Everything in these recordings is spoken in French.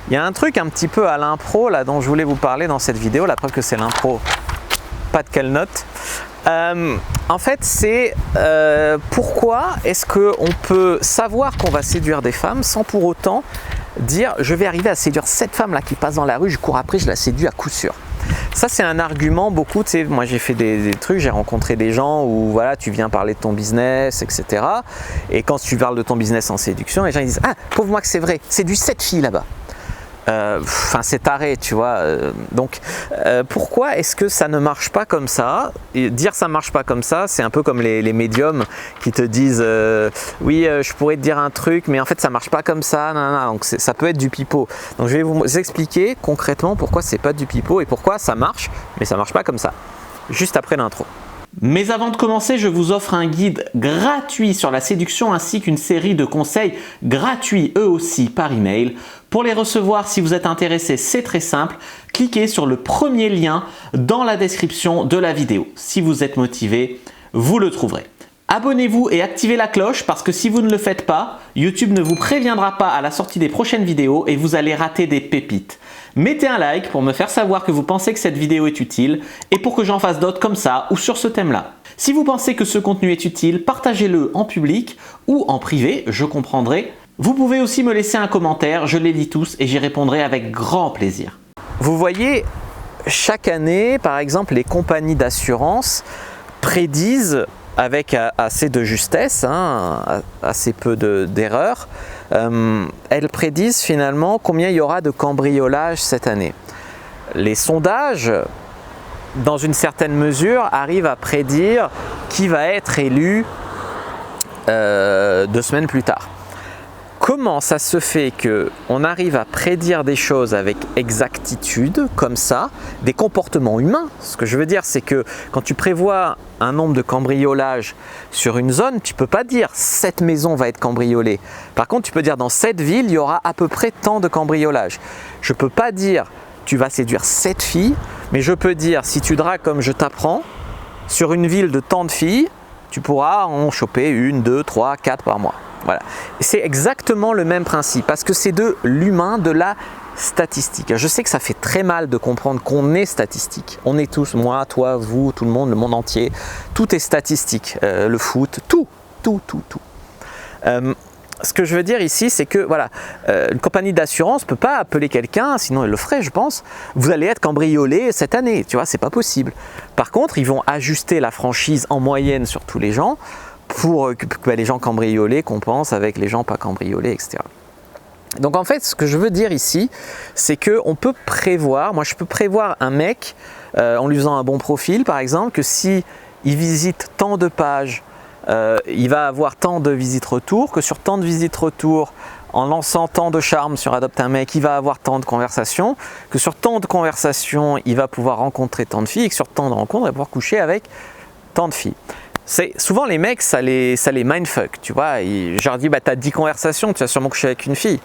Il y a un truc un petit peu à l'impro là dont je voulais vous parler dans cette vidéo, la preuve que c'est l'impro, pas de quelle note. En fait, c'est pourquoi est-ce qu'on peut savoir qu'on va séduire des femmes sans pour autant dire je vais arriver à séduire cette femme là qui passe dans la rue, je cours après, je la séduis à coup sûr. Ça c'est un argument beaucoup, tu sais, moi j'ai fait des trucs, j'ai rencontré des gens où voilà, tu viens parler de ton business, etc. Et quand tu parles de ton business en séduction, les gens ils disent ah, prouve-moi que c'est vrai, séduis cette fille là-bas. Enfin c'est taré, tu vois. Donc pourquoi est-ce que ça ne marche pas comme ça? Et dire ça marche pas comme ça, c'est un peu comme les médiums qui te disent oui je pourrais te dire un truc mais en fait ça marche pas comme ça, nanana. Donc ça peut être du pipeau. Donc je vais vous expliquer concrètement pourquoi c'est pas du pipeau et pourquoi ça marche mais ça marche pas comme ça, juste après l'intro. Mais avant de commencer, je vous offre un guide gratuit sur la séduction ainsi qu'une série de conseils gratuits eux aussi par email. Pour les recevoir, si vous êtes intéressé, c'est très simple. Cliquez sur le premier lien dans la description de la vidéo. Si vous êtes motivé, vous le trouverez. Abonnez-vous et activez la cloche parce que si vous ne le faites pas, YouTube ne vous préviendra pas à la sortie des prochaines vidéos et vous allez rater des pépites. Mettez un like pour me faire savoir que vous pensez que cette vidéo est utile et pour que j'en fasse d'autres comme ça ou sur ce thème-là. Si vous pensez que ce contenu est utile, partagez-le en public ou en privé, je comprendrai. Vous pouvez aussi me laisser un commentaire, je les lis tous et j'y répondrai avec grand plaisir. Vous voyez, chaque année, par exemple, les compagnies d'assurance prédisent avec assez de justesse, assez peu d'erreurs, elles prédisent finalement combien il y aura de cambriolages cette année. Les sondages, dans une certaine mesure, arrivent à prédire qui va être élu 2 semaines plus tard. Comment ça se fait qu'on arrive à prédire des choses avec exactitude, comme ça, des comportements humains? Ce que je veux dire, c'est que quand tu prévois un nombre de cambriolages sur une zone, tu ne peux pas dire cette maison va être cambriolée. Par contre, tu peux dire dans cette ville, il y aura à peu près tant de cambriolages. Je ne peux pas dire tu vas séduire cette fille, mais je peux dire si tu dragues comme je t'apprends, sur une ville de tant de filles, tu pourras en choper 1, 2, 3, 4 par mois. Voilà. C'est exactement le même principe parce que c'est de l'humain, de la statistique. Je sais que ça fait très mal de comprendre qu'on est statistique. On est tous, moi, toi, vous, tout le monde, le monde entier. Tout est statistique. Le foot, tout. Ce que je veux dire ici, c'est que voilà, une compagnie d'assurance ne peut pas appeler quelqu'un, sinon elle le ferait, je pense. Vous allez être cambriolé cette année, tu vois, c'est pas possible. Par contre, ils vont ajuster la franchise en moyenne sur tous les gens pour que les gens cambriolés compensent avec les gens pas cambriolés, etc. Donc en fait, ce que je veux dire ici, c'est qu'on peut prévoir, moi je peux prévoir un mec, en lui faisant un bon profil par exemple, que si il visite tant de pages, il va avoir tant de visites retour, que sur tant de visites retour, en lançant tant de charme sur Adopte un mec, il va avoir tant de conversations, que sur tant de conversations, il va pouvoir rencontrer tant de filles, et que sur tant de rencontres, il va pouvoir coucher avec tant de filles. Souvent les mecs, ça les mindfuck, tu vois. Je leur dis, bah, t'as 10 conversations, tu vas sûrement coucher avec une fille.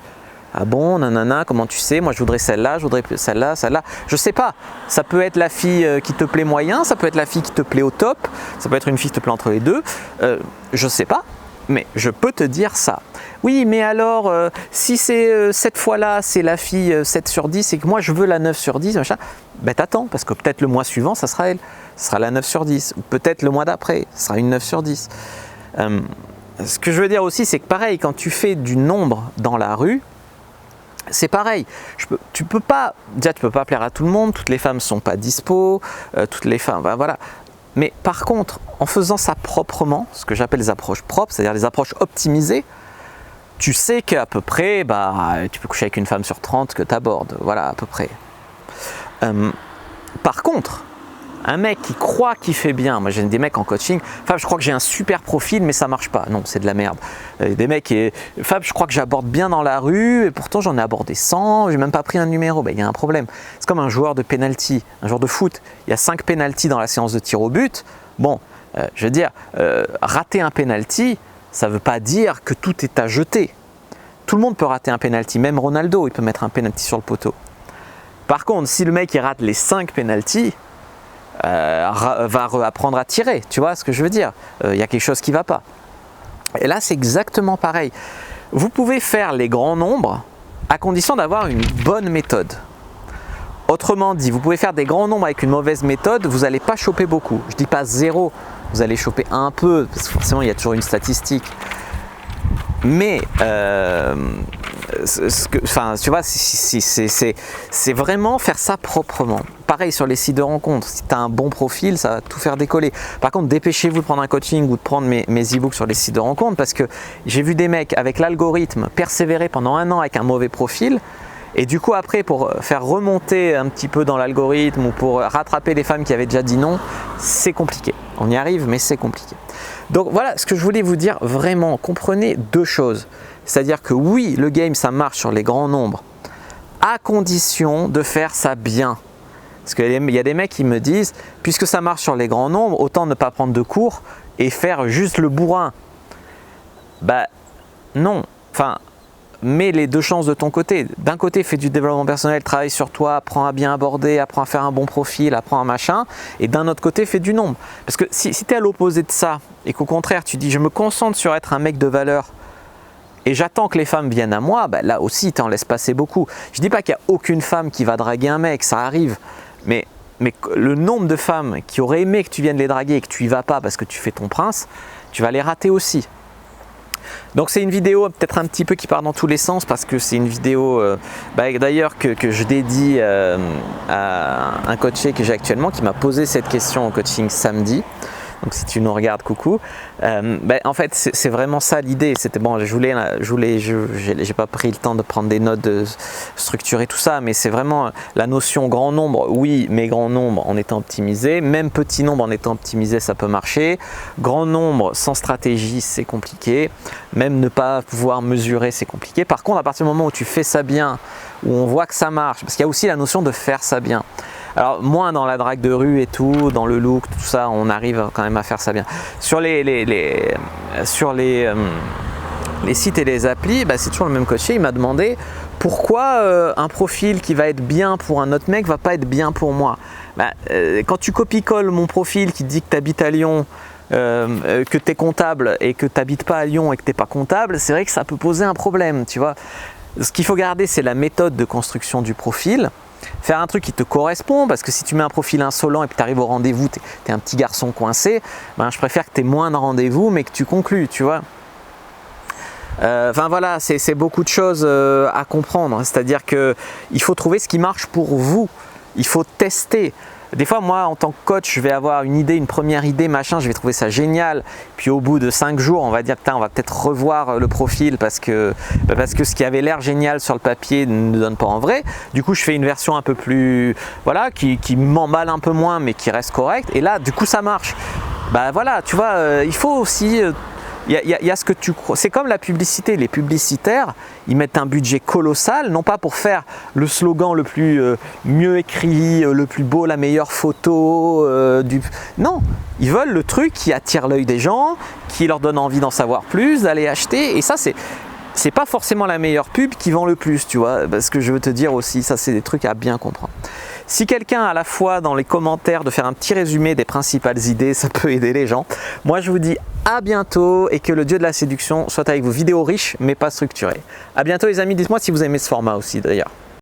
Ah bon, nanana, comment tu sais? Moi je voudrais celle-là, je voudrais celle-là, celle-là. Je sais pas, ça peut être la fille qui te plaît moyen, ça peut être la fille qui te plaît au top, ça peut être une fille qui te plaît entre les deux. Je sais pas, mais je peux te dire ça. Oui, mais alors, si c'est cette fois-là, c'est la fille 7 sur 10 et que moi je veux la 9 sur 10, machin, ben t'attends, parce que peut-être le mois suivant, ça sera elle. Ce sera la 9 sur 10, ou peut-être le mois d'après, ce sera une 9 sur 10. Ce que je veux dire aussi, c'est que pareil, quand tu fais du nombre dans la rue, c'est pareil. Tu peux pas plaire à tout le monde, toutes les femmes ne sont pas dispo, toutes les femmes, ben voilà. Mais par contre, en faisant ça proprement, ce que j'appelle les approches propres, c'est-à-dire les approches optimisées, tu sais qu'à peu près, tu peux coucher avec une femme sur 30 que tu abordes, voilà, à peu près. Par contre, un mec qui croit qu'il fait bien, moi j'ai des mecs en coaching, Fab, je crois que j'ai un super profil mais ça marche pas. Non, c'est de la merde. Des mecs, Fab, je crois que j'aborde bien dans la rue et pourtant j'en ai abordé 100, j'ai même pas pris un numéro. Ben, il y a un problème. C'est comme un joueur de penalty, un joueur de foot. Il y a 5 penalties dans la séance de tir au but. Bon, je veux dire, rater un penalty, ça veut pas dire que tout est à jeter. Tout le monde peut rater un penalty, même Ronaldo, il peut mettre un penalty sur le poteau. Par contre, si le mec il rate les 5 penalties, va apprendre à tirer, tu vois ce que je veux dire, il y a quelque chose qui ne va pas. Et là c'est exactement pareil, vous pouvez faire les grands nombres à condition d'avoir une bonne méthode. Autrement dit, vous pouvez faire des grands nombres avec une mauvaise méthode, vous n'allez pas choper beaucoup. Je ne dis pas 0, vous allez choper un peu, parce que forcément il y a toujours une statistique. Mais, tu vois, c'est vraiment faire ça proprement. Pareil sur les sites de rencontres, si tu as un bon profil, ça va tout faire décoller. Par contre, dépêchez-vous de prendre un coaching ou de prendre mes e-books sur les sites de rencontres, parce que j'ai vu des mecs avec l'algorithme persévérer pendant 1 an avec un mauvais profil, et du coup après pour faire remonter un petit peu dans l'algorithme ou pour rattraper les femmes qui avaient déjà dit non, c'est compliqué. On y arrive, mais c'est compliqué. Donc voilà ce que je voulais vous dire, vraiment, comprenez 2 choses. C'est-à-dire que oui, le game ça marche sur les grands nombres, à condition de faire ça bien. Parce qu'il y a des mecs qui me disent, puisque ça marche sur les grands nombres, autant ne pas prendre de cours et faire juste le bourrin. Bah non, enfin, mets les 2 chances de ton côté. D'un côté, fais du développement personnel, travaille sur toi, apprends à bien aborder, apprends à faire un bon profil, apprends un machin. Et d'un autre côté, fais du nombre. Parce que si tu es à l'opposé de ça et qu'au contraire, tu dis je me concentre sur être un mec de valeur et j'attends que les femmes viennent à moi, bah là aussi, tu en laisses passer beaucoup. Je ne dis pas qu'il n'y a aucune femme qui va draguer un mec, ça arrive. Mais le nombre de femmes qui auraient aimé que tu viennes les draguer et que tu y vas pas parce que tu fais ton prince, tu vas les rater aussi. Donc c'est une vidéo peut-être un petit peu qui part dans tous les sens parce que c'est une vidéo d'ailleurs que je dédie à un coaché que j'ai actuellement qui m'a posé cette question au coaching samedi. Donc si tu nous regardes, coucou. En fait, c'est vraiment ça l'idée. C'était bon, j'ai pas pris le temps de prendre des notes, de structurer tout ça, mais c'est vraiment la notion grand nombre. Oui, mais grand nombre en étant optimisé, même petit nombre en étant optimisé, ça peut marcher. Grand nombre sans stratégie, c'est compliqué. Même ne pas pouvoir mesurer, c'est compliqué. Par contre, à partir du moment où tu fais ça bien, où on voit que ça marche, parce qu'il y a aussi la notion de faire ça bien. Alors moins dans la drague de rue et tout, dans le look, tout ça, on arrive quand même à faire ça bien. Sur les sites et les applis, c'est toujours le même coaché, il m'a demandé pourquoi un profil qui va être bien pour un autre mec va pas être bien pour moi. Quand tu copie-colles mon profil qui dit que tu habites à Lyon, que tu es comptable et que tu n'habites pas à Lyon et que tu n'es pas comptable, c'est vrai que ça peut poser un problème, tu vois. Ce qu'il faut garder, c'est la méthode de construction du profil. Faire un truc qui te correspond, parce que si tu mets un profil insolent et que tu arrives au rendez-vous, tu es un petit garçon coincé, je préfère que tu aies moins de rendez-vous mais que tu conclues, tu vois. Voilà, c'est beaucoup de choses à comprendre, c'est-à-dire qu'il faut trouver ce qui marche pour vous, il faut tester. Des fois, moi, en tant que coach, je vais avoir une idée, une première idée, machin, je vais trouver ça génial. Puis au bout de 5 jours, on va dire, putain, on va peut-être revoir le profil parce que ce qui avait l'air génial sur le papier ne donne pas en vrai. Du coup, je fais une version un peu plus, voilà, qui m'emballe un peu moins, mais qui reste correcte. Et là, du coup, ça marche. Voilà, tu vois, il faut aussi... Il y a ce que tu crois. C'est comme la publicité. Les publicitaires, ils mettent un budget colossal, non pas pour faire le slogan le plus mieux écrit, le plus beau, la meilleure photo. Non, ils veulent le truc qui attire l'œil des gens, qui leur donne envie d'en savoir plus, d'aller acheter. Et ça, c'est pas forcément la meilleure pub qui vend le plus, tu vois. Parce que je veux te dire aussi, ça, c'est des trucs à bien comprendre. Si quelqu'un a la foi dans les commentaires de faire un petit résumé des principales idées, ça peut aider les gens. Moi, je vous dis à bientôt et que le dieu de la séduction soit avec vous. Vidéo riche mais pas structurée. À bientôt les amis, dites-moi si vous aimez ce format aussi d'ailleurs.